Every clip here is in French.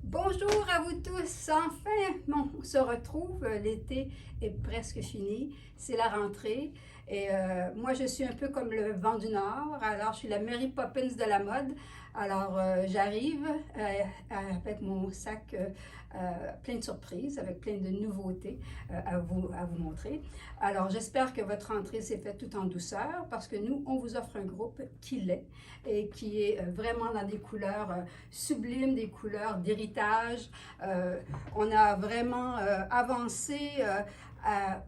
Bonjour à vous tous, enfin on se retrouve, l'été est presque fini, c'est la rentrée et moi je suis un peu comme le vent du Nord, alors je suis la Mary Poppins de la mode, alors j'arrive avec mon sac plein de surprises, avec plein de nouveautés à vous montrer. Alors j'espère que votre rentrée s'est faite tout en douceur parce que nous on vous offre un groupe qui l'est et qui est vraiment dans des couleurs sublimes, des couleurs d'héritage. On a vraiment avancé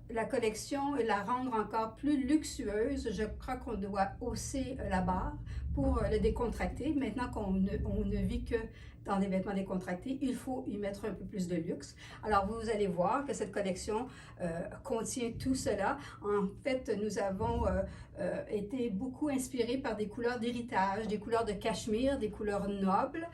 la collection et la rendre encore plus luxueuse. Je crois qu'on doit hausser la barre pour le décontracter. Maintenant qu'on ne vit que dans des vêtements décontractés, il faut y mettre un peu plus de luxe. Alors, vous allez voir que cette collection contient tout cela. En fait, nous avons été beaucoup inspirés par des couleurs d'héritage, des couleurs de cachemire, des couleurs nobles,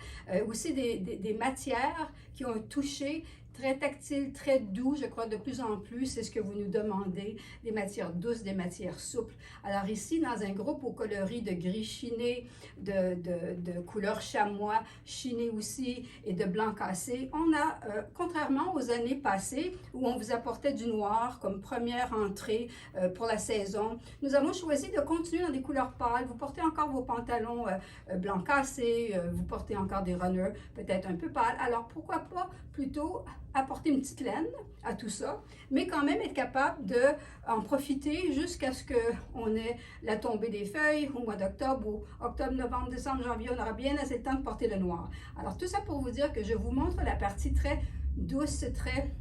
aussi des matières qui ont un toucher très tactile, très doux, je crois de plus en plus, c'est ce que vous nous demandez, des matières douces, des matières souples. Alors ici, dans un groupe aux coloris de gris chiné, de couleur chamois chiné aussi et de blanc cassé, on a, contrairement aux années passées où on vous apportait du noir comme première entrée pour la saison, nous avons choisi de continuer dans des couleurs pâles. Vous portez encore vos pantalons blanc cassé, vous portez encore des runners peut-être un peu pâles. Alors pourquoi pas plutôt apporter une petite laine à tout ça, mais quand même être capable d'en profiter jusqu'à ce qu'on ait la tombée des feuilles au mois d'octobre ou octobre, novembre, décembre, janvier, on aura bien assez de temps de porter le noir. Alors tout ça pour vous dire que je vous montre la partie très douce, très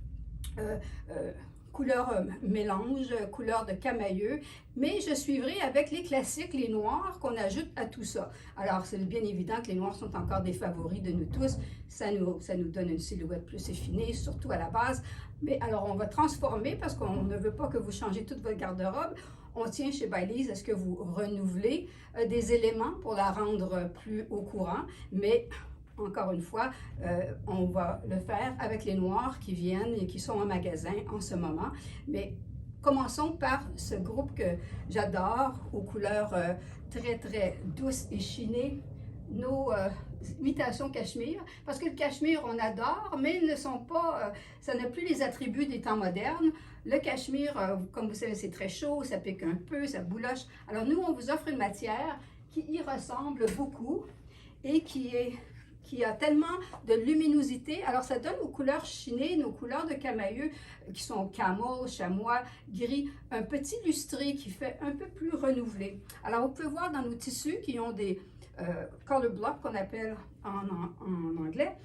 couleur mélange, couleur de camailleux, mais je suivrai avec les classiques, les noirs qu'on ajoute à tout ça. Alors, c'est bien évident que les noirs sont encore des favoris de nous tous. Ça nous donne une silhouette plus effinée, surtout à la base. Mais alors, on va transformer parce qu'on ne veut pas que vous changez toute votre garde-robe. On tient chez Baileys à ce que vous renouvelez des éléments pour la rendre plus au courant, mais encore une fois, on va le faire avec les noirs qui viennent et qui sont en magasin en ce moment. Mais commençons par ce groupe que j'adore, aux couleurs très, très douces et chinées, nos imitations cachemire, parce que le cachemire, on adore, mais ils ne sont pas, ça n'a plus les attributs des temps modernes. Le cachemire, comme vous savez, c'est très chaud, ça pique un peu, ça bouloche. Alors nous, on vous offre une matière qui y ressemble beaucoup et qui a tellement de luminosité. Alors, ça donne aux couleurs chinées, nos couleurs de camailleux, qui sont camel, chamois, gris, un petit lustré qui fait un peu plus renouvelé. Alors, vous pouvez voir dans nos tissus qui ont des color blocks qu'on appelle en anglais.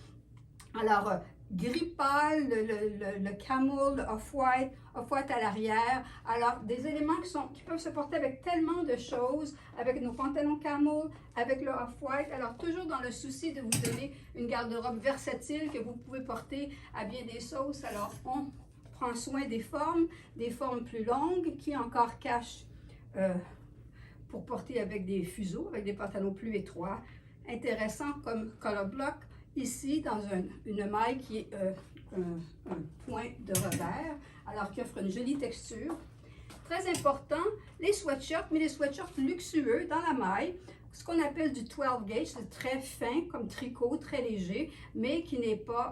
Alors, gris pâle, le camel, le off-white à l'arrière. Alors, des éléments qui peuvent se porter avec tellement de choses, avec nos pantalons camel, avec le off-white. Alors, toujours dans le souci de vous donner une garde-robe versatile que vous pouvez porter à bien des sauces. Alors, on prend soin des formes plus longues qui encore cachent pour porter avec des fuseaux, avec des pantalons plus étroits. Intéressant comme color block. Ici, dans une maille qui est un point de revers, alors qui offre une jolie texture. Très important, les sweatshirts, mais les sweatshirts luxueux dans la maille, ce qu'on appelle du 12 gauge, c'est très fin comme tricot, très léger, mais qui n'est pas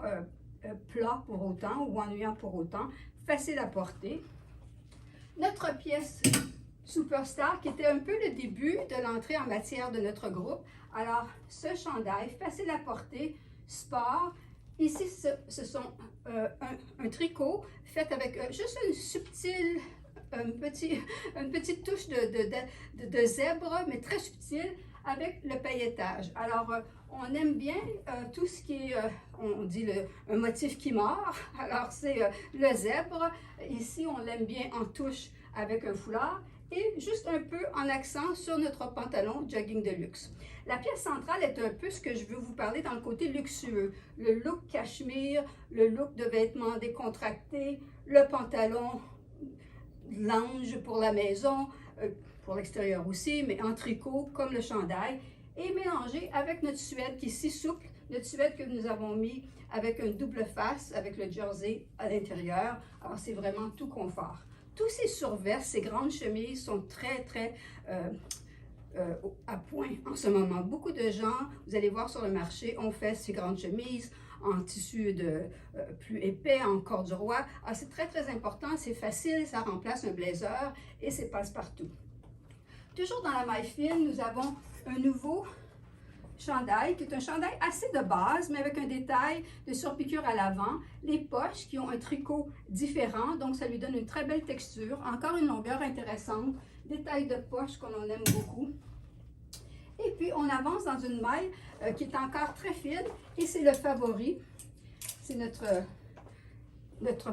plat pour autant ou ennuyant pour autant, facile à porter. Notre pièce Superstar, qui était un peu le début de l'entrée en matière de notre groupe. Alors, ce chandail, facile à porter, sport. Ici, ce sont un tricot fait avec juste une subtile, une petite touche de zèbre, mais très subtile, avec le pailletage. Alors, on aime bien tout ce qui est, on dit un motif qui mord. Alors, c'est le zèbre. Ici, on l'aime bien en touche avec un foulard. Et juste un peu en accent sur notre pantalon jogging de luxe. La pièce centrale est un peu ce que je veux vous parler dans le côté luxueux. Le look cachemire, le look de vêtements décontractés, le pantalon lounge pour la maison, pour l'extérieur aussi, mais en tricot comme le chandail, et mélangé avec notre suède qui est si souple, notre suède que nous avons mis avec un double face, avec le jersey à l'intérieur. Alors c'est vraiment tout confort. Tous ces survestes, ces grandes chemises sont très, très à point en ce moment. Beaucoup de gens, vous allez voir sur le marché, ont fait ces grandes chemises en tissu plus épais, en corduroy. Ah, c'est très, très important, c'est facile, ça remplace un blazer et c'est passe-partout. Toujours dans la maille fine, nous avons un nouveau chandail, qui est un chandail assez de base, mais avec un détail de surpiqûre à l'avant, les poches qui ont un tricot différent, donc ça lui donne une très belle texture, encore une longueur intéressante, détail de poche qu'on en aime beaucoup. Et puis on avance dans une maille qui est encore très fine, et c'est le favori, c'est notre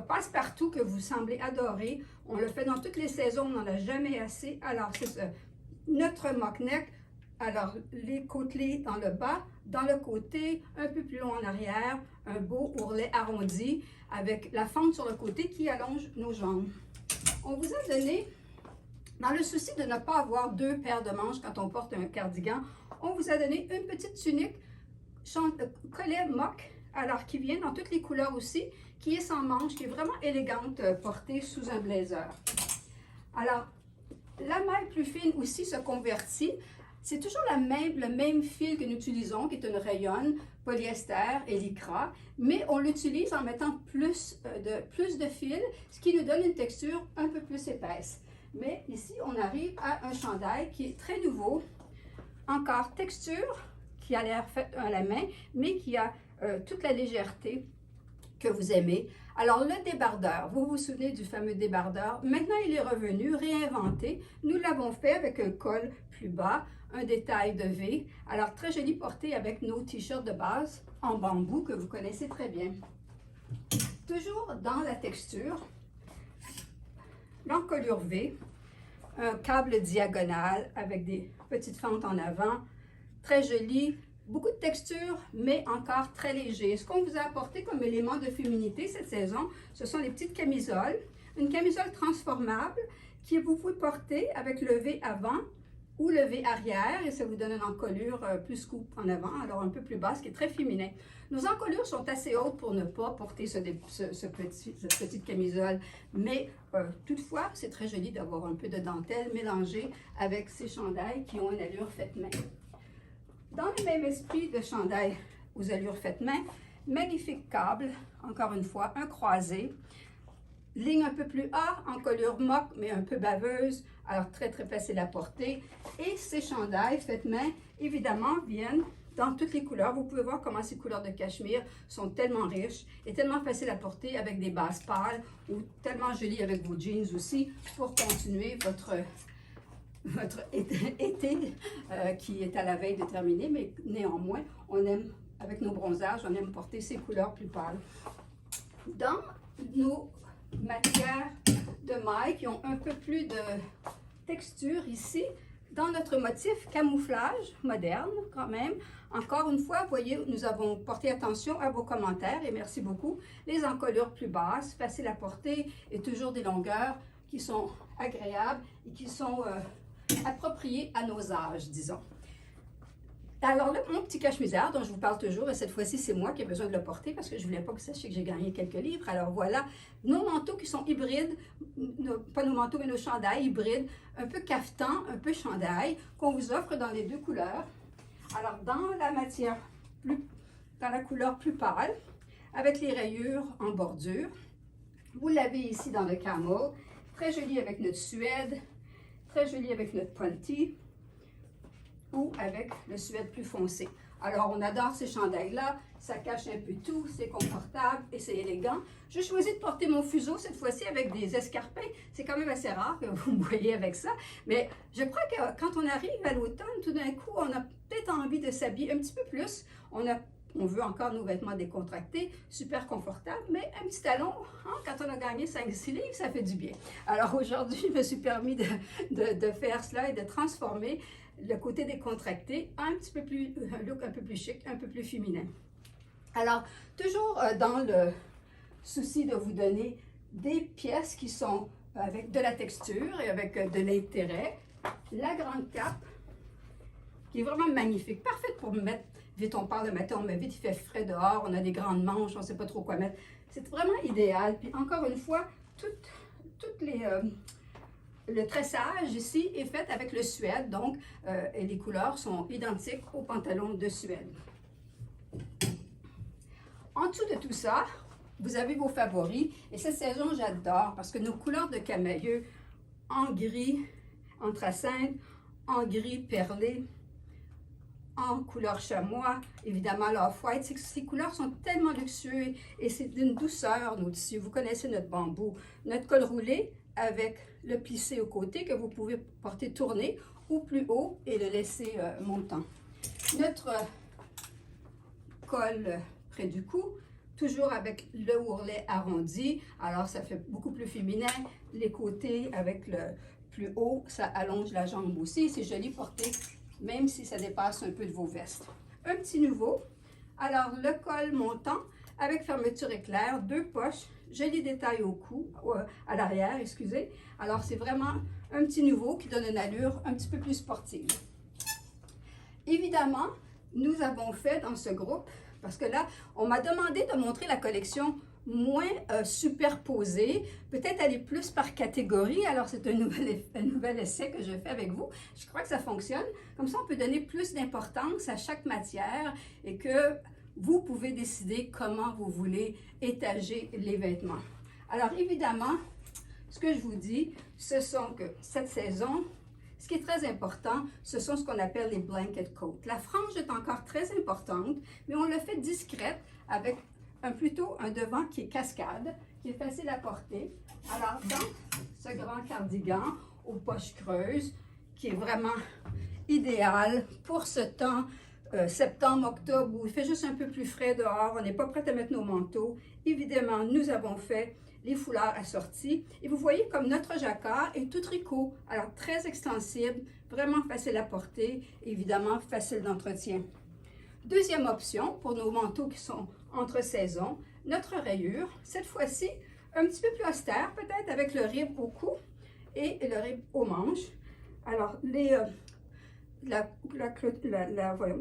passe-partout que vous semblez adorer. On le fait dans toutes les saisons, on n'en a jamais assez. Alors c'est ça, notre mock-neck. Alors, les côtelets dans le bas, dans le côté, un peu plus long en arrière, un beau ourlet arrondi avec la fente sur le côté qui allonge nos jambes. On vous a donné, dans le souci de ne pas avoir deux paires de manches quand on porte un cardigan, on vous a donné une petite tunique collet mock, alors qui vient dans toutes les couleurs aussi, qui est sans manches, qui est vraiment élégante portée sous un blazer. Alors, la maille plus fine aussi se convertit. C'est toujours le même fil que nous utilisons, qui est une rayonne polyester et lycra, mais on l'utilise en mettant plus de fil, ce qui nous donne une texture un peu plus épaisse. Mais ici, on arrive à un chandail qui est très nouveau, encore texture, qui a l'air faite à la main, mais qui a toute la légèreté que vous aimez. Alors, le débardeur, vous vous souvenez du fameux débardeur, maintenant il est revenu, réinventé. Nous l'avons fait avec un col plus bas, un détail de V. Alors, très joli porté avec nos t-shirts de base en bambou que vous connaissez très bien. Toujours dans la texture, l'encolure V, un câble diagonal avec des petites fentes en avant, très joli. Beaucoup de texture, mais encore très léger. Ce qu'on vous a apporté comme élément de féminité cette saison, ce sont les petites camisoles. Une camisole transformable que vous pouvez porter avec le V avant ou le V arrière, et ça vous donne une encolure plus scoop en avant, alors un peu plus basse, qui est très féminin. Nos encolures sont assez hautes pour ne pas porter cette petite camisole, mais toutefois, c'est très joli d'avoir un peu de dentelle mélangée avec ces chandails qui ont une allure faite main. Dans le même esprit de chandail aux allures faites main, magnifique câble, encore une fois, un croisé, ligne un peu plus haut, encolure mock, mais un peu baveuse, alors très très facile à porter. Et ces chandails faites main, évidemment, viennent dans toutes les couleurs. Vous pouvez voir comment ces couleurs de cachemire sont tellement riches et tellement faciles à porter avec des bases pâles ou tellement jolies avec vos jeans aussi pour continuer votre été qui est à la veille de terminer, mais néanmoins, on aime, avec nos bronzages, on aime porter ces couleurs plus pâles. Dans nos matières de maille qui ont un peu plus de texture ici, dans notre motif camouflage moderne quand même, encore une fois, vous voyez, nous avons porté attention à vos commentaires et merci beaucoup. Les encolures plus basses, faciles à porter et toujours des longueurs qui sont agréables et qui sont approprié à nos âges, disons. Alors là, mon petit cache-misère dont je vous parle toujours, et cette fois-ci, c'est moi qui ai besoin de le porter parce que je ne voulais pas que vous sachiez que j'ai gagné quelques livres. Alors voilà, nos manteaux qui sont hybrides, pas nos manteaux, mais nos chandails hybrides, un peu cafetan, un peu chandail, qu'on vous offre dans les deux couleurs. Alors, dans la matière, dans la couleur plus pâle, avec les rayures en bordure. Vous l'avez ici dans le camel, très joli avec notre suède, très joli avec notre ponty ou avec le suède plus foncé. Alors, on adore ces chandails-là, ça cache un peu tout, c'est confortable et c'est élégant. J'ai choisi de porter mon fuseau cette fois-ci avec des escarpins. C'est quand même assez rare que vous me voyez avec ça, mais je crois que quand on arrive à l'automne, tout d'un coup, on a peut-être envie de s'habiller un petit peu plus. On veut encore nos vêtements décontractés, super confortables, mais un petit talon, hein, quand on a gagné 5-6 livres, ça fait du bien. Alors aujourd'hui, je me suis permis de faire cela et de transformer le côté décontracté en un petit peu plus, un look un peu plus chic, un peu plus féminin. Alors, toujours dans le souci de vous donner des pièces qui sont avec de la texture et avec de l'intérêt, la grande cape, qui est vraiment magnifique, parfaite pour mettre. Vite, on parle le matin, mais vite, il fait frais dehors, on a des grandes manches, on ne sait pas trop quoi mettre. C'est vraiment idéal. Puis encore une fois, le tressage ici est fait avec le suède, donc et les couleurs sont identiques au pantalon de suède. En dessous de tout ça, vous avez vos favoris. Et cette saison, j'adore parce que nos couleurs de camailleux en gris anthracène, en gris perlé, en couleur chamois, évidemment l'off-white. Ces couleurs sont tellement luxueuses et c'est d'une douceur, nos tissus. Vous connaissez notre bambou. Notre col roulé avec le plissé au côté que vous pouvez porter tourné ou plus haut et le laisser montant. Notre col près du cou, toujours avec le ourlet arrondi, alors ça fait beaucoup plus féminin. Les côtés avec le plus haut, ça allonge la jambe aussi. C'est joli porté, même si ça dépasse un peu de vos vestes. Un petit nouveau, alors le col montant avec fermeture éclair, 2 poches, joli détail au cou, à l'arrière, excusez. Alors c'est vraiment un petit nouveau qui donne une allure un petit peu plus sportive. Évidemment, nous avons fait dans ce groupe, parce que là, on m'a demandé de montrer la collection moins superposée, peut-être aller plus par catégorie. Alors, c'est un nouvel essai que je fais avec vous. Je crois que ça fonctionne. Comme ça, on peut donner plus d'importance à chaque matière et que vous pouvez décider comment vous voulez étager les vêtements. Alors, évidemment, ce que je vous dis, ce sont que cette saison, ce qui est très important, ce sont ce qu'on appelle les blanket coats. La frange est encore très importante, mais on le fait discrète avec plutôt un devant qui est cascade, qui est facile à porter. Alors, dans ce grand cardigan aux poches creuses, qui est vraiment idéal pour ce temps septembre, octobre, où il fait juste un peu plus frais dehors, on n'est pas prêt à mettre nos manteaux. Évidemment, nous avons fait les foulards assortis. Et vous voyez comme notre jacquard est tout tricot, alors très extensible, vraiment facile à porter, évidemment facile d'entretien. Deuxième option pour nos manteaux qui sont entre saisons, notre rayure, cette fois-ci un petit peu plus austère, peut-être avec le rib au cou et le rib aux manches. Alors,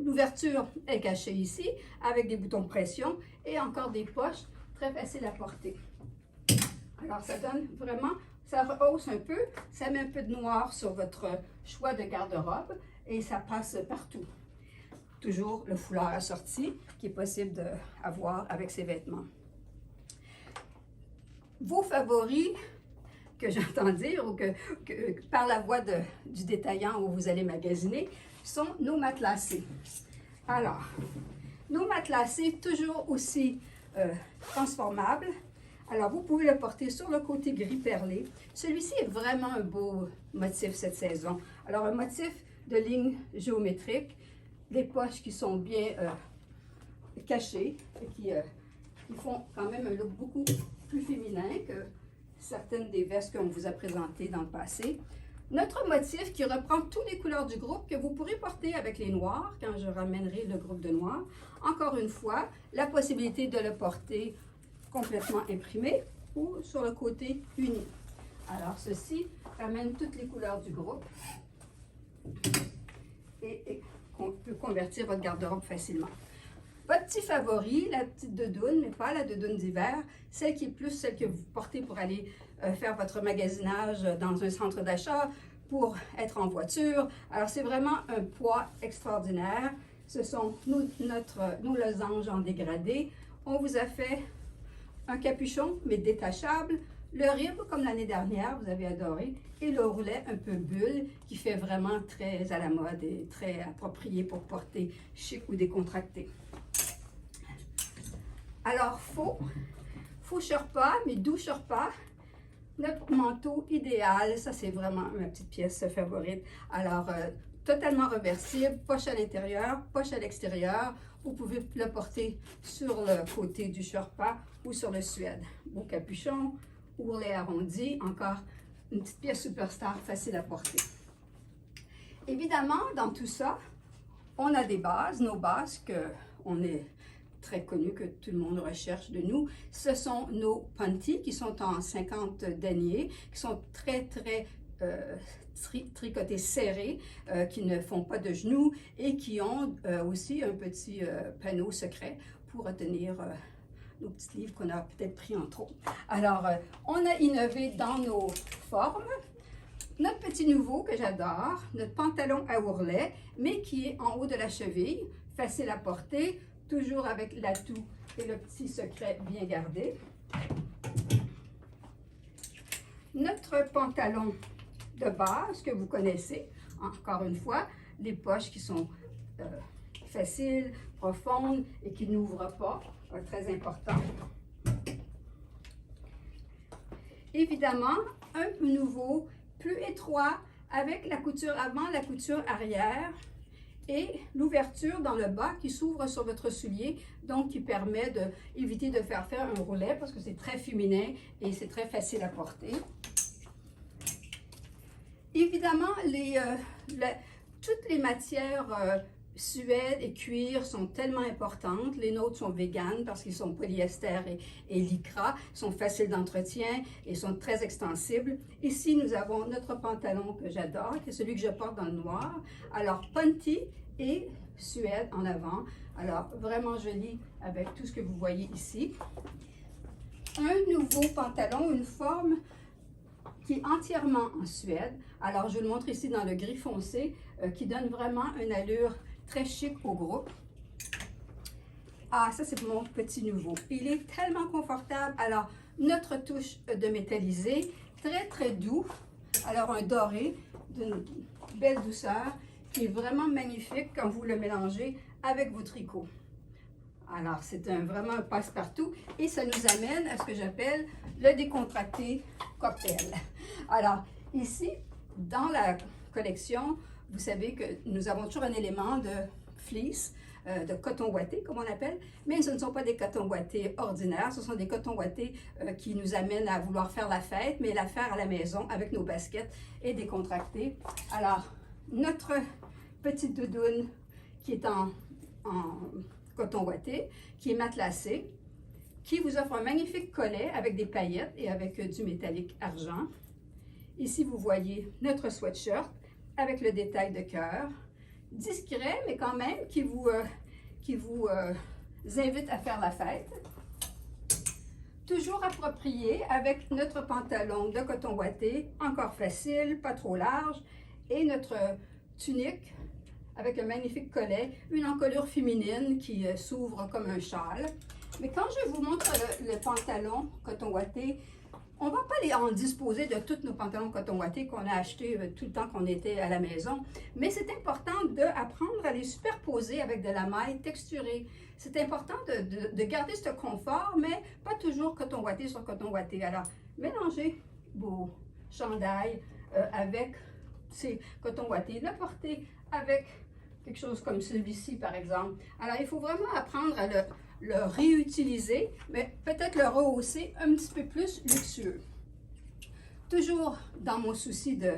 l'ouverture est cachée ici avec des boutons de pression et encore des poches très faciles à porter. Alors, ça donne vraiment, ça rehausse un peu, ça met un peu de noir sur votre choix de garde-robe et ça passe partout. Toujours le foulard assorti qui est possible d'avoir avec ces vêtements. Vos favoris, que j'entends dire, ou que par la voix du détaillant où vous allez magasiner, sont nos matelassés. Alors, nos matelassés, toujours aussi transformables. Alors, vous pouvez le porter sur le côté gris perlé. Celui-ci est vraiment un beau motif cette saison. Alors, un motif de ligne géométrique, des poches qui sont bien cachées et qui font quand même un look beaucoup plus féminin que certaines des vestes qu'on vous a présentées dans le passé. Notre motif qui reprend toutes les couleurs du groupe que vous pourrez porter avec les noirs quand je ramènerai le groupe de noirs. Encore une fois, la possibilité de le porter complètement imprimé ou sur le côté uni. Alors, ceci ramène toutes les couleurs du groupe et on peut convertir votre garde-robe facilement. Votre petit favori, la petite doudoune, mais pas la doudoune d'hiver, celle qui est plus celle que vous portez pour aller faire votre magasinage dans un centre d'achat, pour être en voiture. Alors, c'est vraiment un poids extraordinaire. Ce sont nos losanges en dégradé. On vous a fait un capuchon, mais détachable. Le rib, comme l'année dernière, vous avez adoré. Et le roulet un peu bulle, qui fait vraiment très à la mode et très approprié pour porter chic ou décontracté. Alors, faux Sherpa, mais doux Sherpa. Notre manteau idéal, ça c'est vraiment ma petite pièce favorite. Alors, totalement reversible, poche à l'intérieur, poche à l'extérieur. Vous pouvez le porter sur le côté du Sherpa ou sur le suède. Beau capuchon, ourlet arrondi, encore une petite pièce superstar facile à porter. Évidemment, dans tout ça, on a des bases, nos bases qu'on est très connu, que tout le monde recherche de nous. Ce sont nos panties qui sont en 50 deniers, qui sont très tricotés serrés, qui ne font pas de genoux et qui ont aussi un petit panneau secret pour retenir nos petits livres qu'on a peut-être pris en trop. Alors, on a innové dans nos formes. Notre petit nouveau que j'adore, notre pantalon à ourlet, mais qui est en haut de la cheville, facile à porter, toujours avec l'atout et le petit secret bien gardé. Notre pantalon de base que vous connaissez, encore une fois, les poches qui sont faciles, profondes et qui n'ouvrent pas, très important. Évidemment, un peu nouveau, plus étroit, avec la couture avant, la couture arrière et l'ouverture dans le bas qui s'ouvre sur votre soulier, donc qui permet d'éviter de faire un roulet parce que c'est très féminin et c'est très facile à porter. Évidemment, toutes les matières suède et cuir sont tellement importantes. Les nôtres sont véganes parce qu'ils sont polyester et lycra, sont faciles d'entretien et sont très extensibles. Ici, nous avons notre pantalon que j'adore, qui est celui que je porte dans le noir. Alors, Ponte et Suède en avant. Alors, vraiment joli avec tout ce que vous voyez ici. Un nouveau pantalon, une forme qui est entièrement en Suède. Alors, je vous le montre ici dans le gris foncé, qui donne vraiment une allure très chic au groupe. Ah, ça c'est mon petit nouveau. Il est tellement confortable. Alors, notre touche de métallisé, très très doux. Alors, un doré d'une belle douceur qui est vraiment magnifique quand vous le mélangez avec vos tricots. Alors, c'est vraiment un passe-partout et ça nous amène à ce que j'appelle le décontracté cocktail. Alors, ici, dans la collection, vous savez que nous avons toujours un élément de fleece, de coton ouaté, comme on appelle, mais ce ne sont pas des cotons ouatés ordinaires, ce sont des cotons ouatés qui nous amènent à vouloir faire la fête, mais la faire à la maison avec nos baskets et décontractés. Alors, notre petite doudoune qui est en coton ouaté, qui est matelassé, qui vous offre un magnifique collet avec des paillettes et avec du métallique argent. Ici, vous voyez notre sweatshirt avec le détail de cœur, discret, mais quand même qui vous invite à faire la fête. Toujours approprié avec notre pantalon de coton ouaté, encore facile, pas trop large, et notre tunique avec un magnifique collet, une encolure féminine qui s'ouvre comme un châle. Mais quand je vous montre le pantalon coton ouaté, on ne va pas en disposer de tous nos pantalons coton ouaté qu'on a achetés tout le temps qu'on était à la maison, mais c'est important d'apprendre à les superposer avec de la maille texturée. C'est important de garder ce confort, mais pas toujours coton ouaté sur coton ouaté. Alors, mélangez vos chandails avec ces cotons ouatés, le porter avec quelque chose comme celui-ci, par exemple. Alors, il faut vraiment apprendre à le réutiliser, mais peut-être le rehausser un petit peu plus luxueux. Toujours dans mon souci de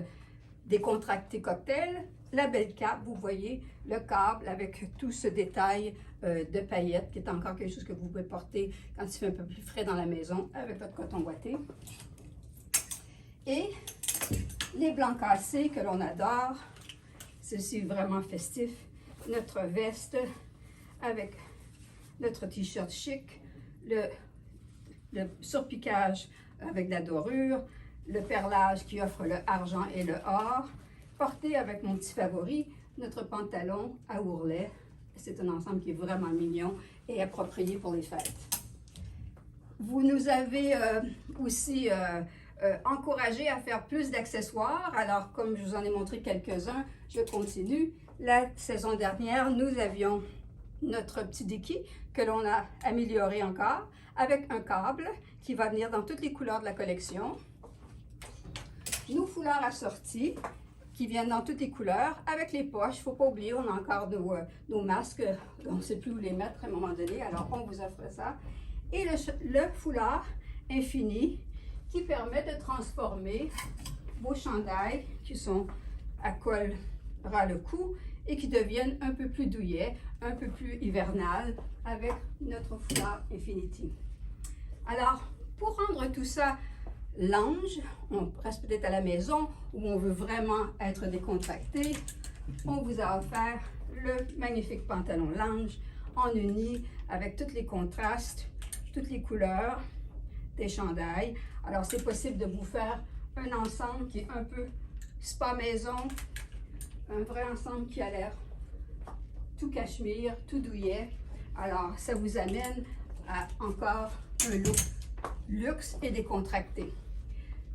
décontracter cocktail, la belle cape, vous voyez le câble avec tout ce détail de paillettes qui est encore quelque chose que vous pouvez porter quand il fait un peu plus frais dans la maison avec votre coton ouaté. Et les blancs cassés que l'on adore, ceci est vraiment festif. Notre veste avec notre t-shirt chic, le surpiquage avec la dorure, le perlage qui offre le argent et le or, porté avec mon petit favori, notre pantalon à ourlet. C'est un ensemble qui est vraiment mignon et approprié pour les fêtes. Vous nous avez aussi encouragé à faire plus d'accessoires. Alors, comme je vous en ai montré quelques-uns, je continue. La saison dernière, nous avions notre petit déki que l'on a amélioré encore avec un câble qui va venir dans toutes les couleurs de la collection. Nos foulards assortis qui viennent dans toutes les couleurs avec les poches. Il ne faut pas oublier, on a encore nos masques. On ne sait plus où les mettre à un moment donné. Alors, on vous offre ça. Et le foulard infini qui permet de transformer vos chandails qui sont à col ras le cou et qui deviennent un peu plus douillets, un peu plus hivernal avec notre foulard Infinity. Alors, pour rendre tout ça lounge, on reste peut-être à la maison où on veut vraiment être décontracté, on vous a offert le magnifique pantalon lounge en uni avec tous les contrastes, toutes les couleurs des chandails. Alors, c'est possible de vous faire un ensemble qui est un peu spa maison, un vrai ensemble qui a l'air tout cachemire, tout douillet, Alors, ça vous amène à encore un look luxe et décontracté.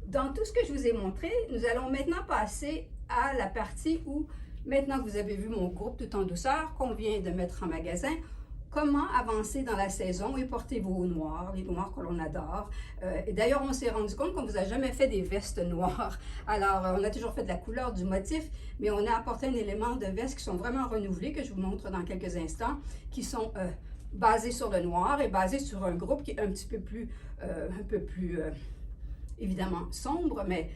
Dans tout ce que je vous ai montré, nous allons maintenant passer à la partie où, maintenant que vous avez vu mon groupe Tout en douceur qu'on vient de mettre en magasin, comment avancer dans la saison et porter vos noirs, les noirs que l'on adore. Et d'ailleurs, on s'est rendu compte qu'on ne vous a jamais fait des vestes noires. Alors, on a toujours fait de la couleur, du motif, mais on a apporté un élément de veste qui sont vraiment renouvelés, que je vous montre dans quelques instants, qui sont basés sur le noir et basés sur un groupe qui est un petit peu plus, évidemment sombre, mais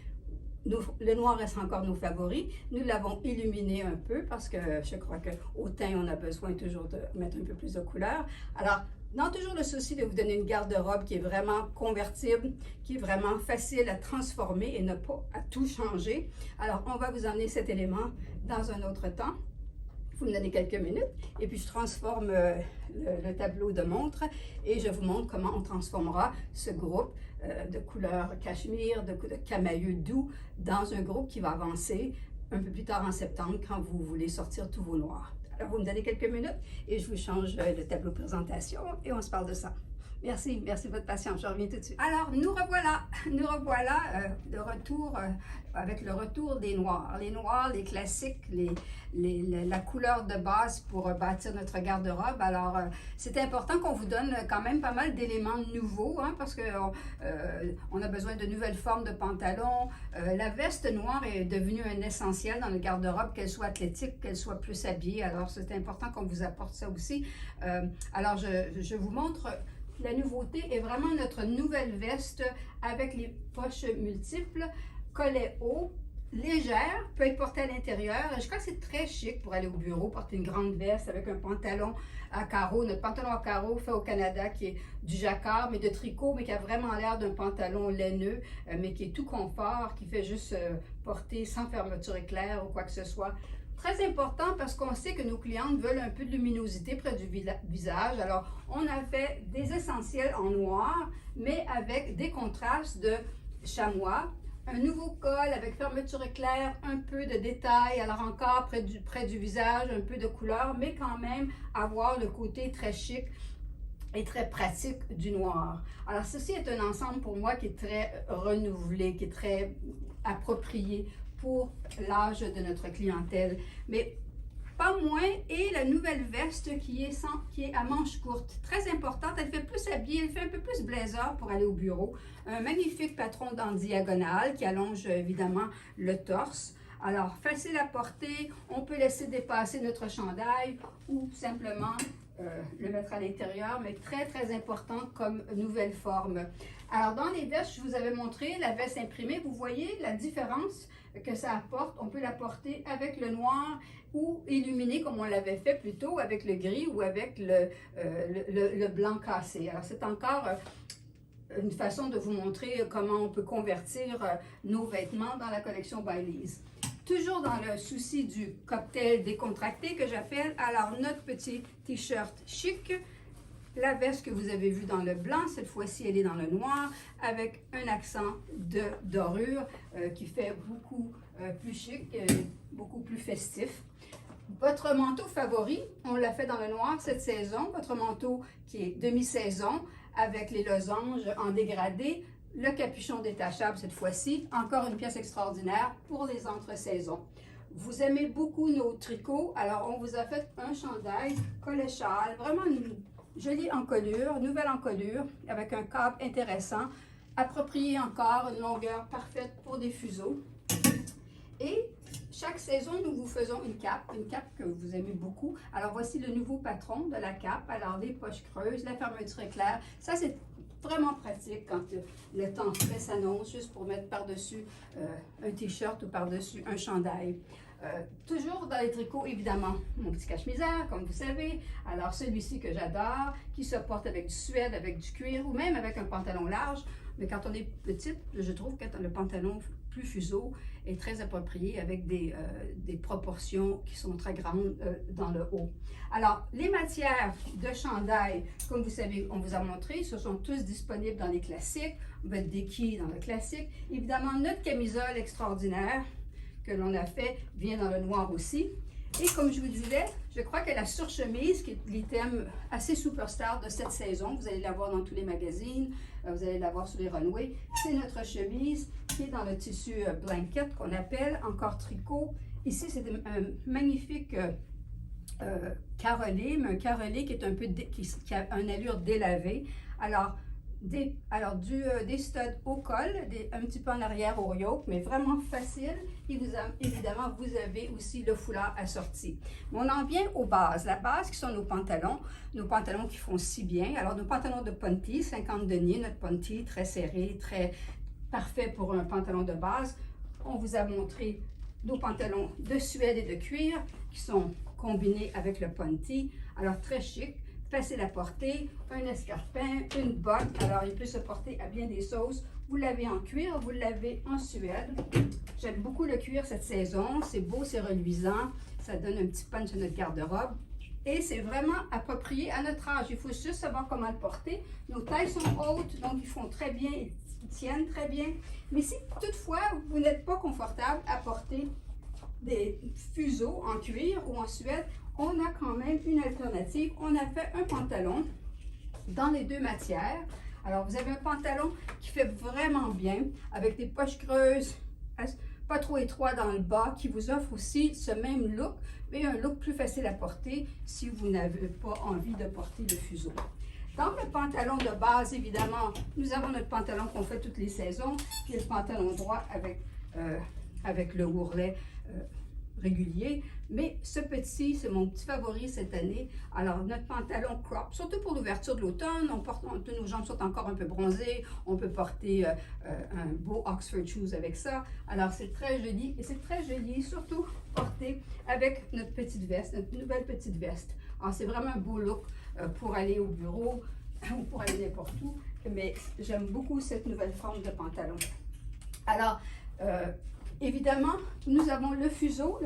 le noir reste encore nos favoris. Nous l'avons illuminé un peu parce que je crois qu'au teint, on a besoin toujours de mettre un peu plus de couleur. Alors, dans toujours le souci de vous donner une garde-robe qui est vraiment convertible, qui est vraiment facile à transformer et ne pas à tout changer. Alors, on va vous emmener cet élément dans un autre temps. Vous me donnez quelques minutes et puis je transforme le tableau de montre et je vous montre comment on transformera ce groupe de couleur cachemire, de camailleux doux dans un groupe qui va avancer un peu plus tard en septembre quand vous voulez sortir tous vos noirs. Alors vous me donnez quelques minutes et je vous change le tableau de présentation et on se parle de ça. Merci, merci de votre patience, je reviens tout de suite. Alors, nous revoilà de retour avec le retour des noirs. Les noirs, les classiques, la couleur de base pour bâtir notre garde-robe. Alors, c'est important qu'on vous donne quand même pas mal d'éléments nouveaux, hein, parce qu'on a besoin de nouvelles formes de pantalons. La veste noire est devenue un essentiel dans le garde-robe, qu'elle soit athlétique, qu'elle soit plus habillée. Alors, c'est important qu'on vous apporte ça aussi. Alors, je vous montre. La nouveauté est vraiment notre nouvelle veste avec les poches multiples, collet haut, légère, peut être portée à l'intérieur. Je crois que c'est très chic pour aller au bureau, porter une grande veste avec un pantalon à carreaux. Notre pantalon à carreaux fait au Canada qui est du jacquard, mais de tricot, mais qui a vraiment l'air d'un pantalon laineux, mais qui est tout confort, qui fait juste porter sans fermeture éclair ou quoi que ce soit. Très important parce qu'on sait que nos clientes veulent un peu de luminosité près du visage. Alors, on a fait des essentiels en noir, mais avec des contrastes de chamois. Un nouveau col avec fermeture éclair, un peu de détail, alors encore près du visage, un peu de couleur, mais quand même avoir le côté très chic et très pratique du noir. Alors, ceci est un ensemble pour moi qui est très renouvelé, qui est très approprié pour l'âge de notre clientèle, mais pas moins, et la nouvelle veste qui est à manches courtes, très importante, elle fait plus habillée, elle fait un peu plus blazer pour aller au bureau, un magnifique patron en diagonale qui allonge évidemment le torse. Alors, facile à porter, on peut laisser dépasser notre chandail ou simplement le mettre à l'intérieur, mais très, très important comme nouvelle forme. Alors, dans les vestes, je vous avais montré la veste imprimée. Vous voyez la différence que ça apporte. On peut la porter avec le noir ou illuminé, comme on l'avait fait plus tôt, avec le gris ou avec le blanc cassé. Alors, c'est encore une façon de vous montrer comment on peut convertir nos vêtements dans la collection By Lee's. Toujours dans le souci du cocktail décontracté que j'appelle, alors notre petit t-shirt chic, la veste que vous avez vue dans le blanc, cette fois-ci elle est dans le noir, avec un accent de dorure qui fait beaucoup plus chic, beaucoup plus festif. Votre manteau favori, on l'a fait dans le noir cette saison, votre manteau qui est demi-saison avec les losanges en dégradé, le capuchon détachable cette fois-ci, encore une pièce extraordinaire pour les entre-saisons. Vous aimez beaucoup nos tricots, alors on vous a fait un chandail, collet châle, vraiment une jolie encolure, nouvelle encolure, avec un cadre intéressant, approprié encore, une longueur parfaite pour des fuseaux. Et chaque saison, nous vous faisons une cape que vous aimez beaucoup. Alors voici le nouveau patron de la cape, alors les poches creuses, la fermeture éclair, ça c'est vraiment pratique quand le temps frais s'annonce, juste pour mettre par-dessus un t-shirt ou par-dessus un chandail. Toujours dans les tricots, évidemment, mon petit cache-misère, comme vous savez. Alors celui-ci que j'adore, qui se porte avec du suède, avec du cuir ou même avec un pantalon large. Mais quand on est petite, je trouve que le pantalon plus fuseau est très approprié avec des proportions qui sont très grandes dans le haut. Alors, les matières de chandail, comme vous savez, on vous a montré, ce sont tous disponibles dans les classiques, votre déquille dans le classique. Évidemment, notre camisole extraordinaire que l'on a fait vient dans le noir aussi. Et comme je vous disais, je crois que la surchemise, qui est l'item assez superstar de cette saison, vous allez la voir dans tous les magazines, vous allez la voir sur les runways, c'est notre chemise qui est dans le tissu blanket qu'on appelle encore tricot. Ici, c'est un magnifique carrelé, mais un carrelé qui est un peu qui a une allure délavée. Alors, des studs au col, un petit peu en arrière au yoke, mais vraiment facile. Et évidemment, vous avez aussi le foulard assorti. Mais on en vient aux bases. La base qui sont nos pantalons qui font si bien. Alors, nos pantalons de ponty, 50 deniers, notre ponty très serré, très parfait pour un pantalon de base. On vous a montré nos pantalons de suède et de cuir qui sont combinés avec le ponty. Alors, très chic. Facile à porter, un escarpin, une botte, alors il peut se porter à bien des sauces. Vous l'avez en cuir, vous l'avez en suède. J'aime beaucoup le cuir cette saison, c'est beau, c'est reluisant, ça donne un petit punch à notre garde-robe. Et c'est vraiment approprié à notre âge, il faut juste savoir comment le porter. Nos tailles sont hautes, donc ils font très bien, ils tiennent très bien. Mais si toutefois vous n'êtes pas confortable à porter des fuseaux en cuir ou en suède, on a quand même une alternative. On a fait un pantalon dans les deux matières. Alors, vous avez un pantalon qui fait vraiment bien, avec des poches creuses, pas trop étroit dans le bas, qui vous offre aussi ce même look, mais un look plus facile à porter si vous n'avez pas envie de porter le fuseau. Dans le pantalon de base, évidemment, nous avons notre pantalon qu'on fait toutes les saisons, qui est le pantalon droit avec le ourlet régulier, mais ce petit, c'est mon petit favori cette année. Alors, notre pantalon crop, surtout pour l'ouverture de l'automne, nos jambes sont encore un peu bronzées, on peut porter un beau Oxford shoes avec ça. Alors, c'est très joli, et c'est très joli, surtout porté avec notre petite veste, notre nouvelle petite veste. Alors, c'est vraiment un beau look pour aller au bureau ou pour aller n'importe où, mais j'aime beaucoup cette nouvelle forme de pantalon. Alors, évidemment, nous avons le fuseau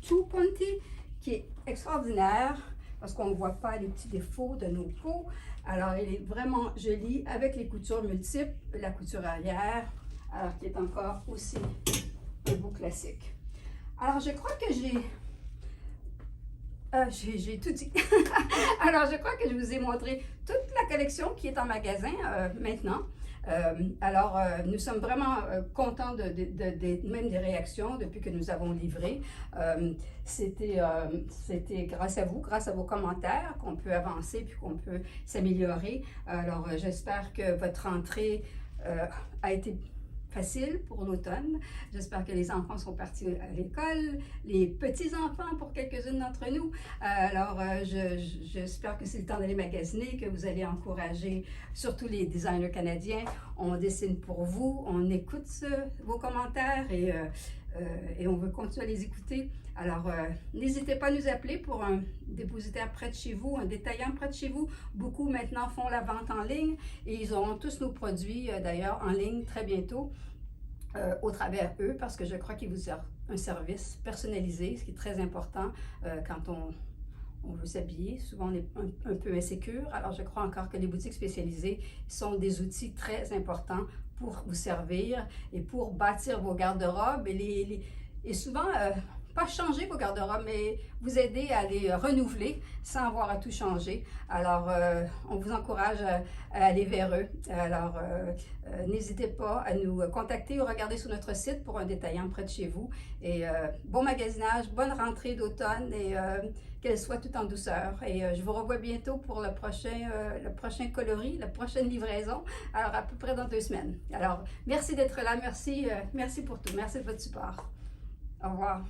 tout ponty qui est extraordinaire parce qu'on ne voit pas les petits défauts de nos peaux. Alors, il est vraiment joli avec les coutures multiples, la couture arrière, alors qui est encore aussi un beau classique. Alors, je crois que j'ai tout dit. Alors, je crois que je vous ai montré toute la collection qui est en magasin maintenant. Nous sommes vraiment contents même des réactions depuis que nous avons livré. C'était grâce à vous, grâce à vos commentaires qu'on peut avancer puis qu'on peut s'améliorer. Alors, j'espère que votre rentrée a été facile pour l'automne. J'espère que les enfants sont partis à l'école, les petits-enfants pour quelques-unes d'entre nous. J'espère que c'est le temps d'aller magasiner, que vous allez encourager surtout les designers canadiens. On dessine pour vous, on écoute vos commentaires et on veut continuer à les écouter. Alors, n'hésitez pas à nous appeler pour un dépositaire près de chez vous, un détaillant près de chez vous. Beaucoup maintenant font la vente en ligne et ils auront tous nos produits d'ailleurs en ligne très bientôt au travers eux parce que je crois qu'ils vous offrent un service personnalisé, ce qui est très important quand on veut s'habiller. Souvent, on est un peu insécure. Alors, je crois encore que les boutiques spécialisées sont des outils très importants pour vous servir et pour bâtir vos garde-robes et souvent, pas changer vos garde-robes, mais vous aider à les renouveler sans avoir à tout changer. Alors, on vous encourage à aller vers eux. Alors, n'hésitez pas à nous contacter ou regarder sur notre site pour un détaillant près de chez vous. Et bon magasinage, bonne rentrée d'automne et qu'elle soit tout en douceur. Et je vous revois bientôt pour le prochain coloris, la prochaine livraison. Alors, à peu près dans 2 semaines. Alors, merci d'être là. Merci pour tout. Merci de votre support. Au revoir.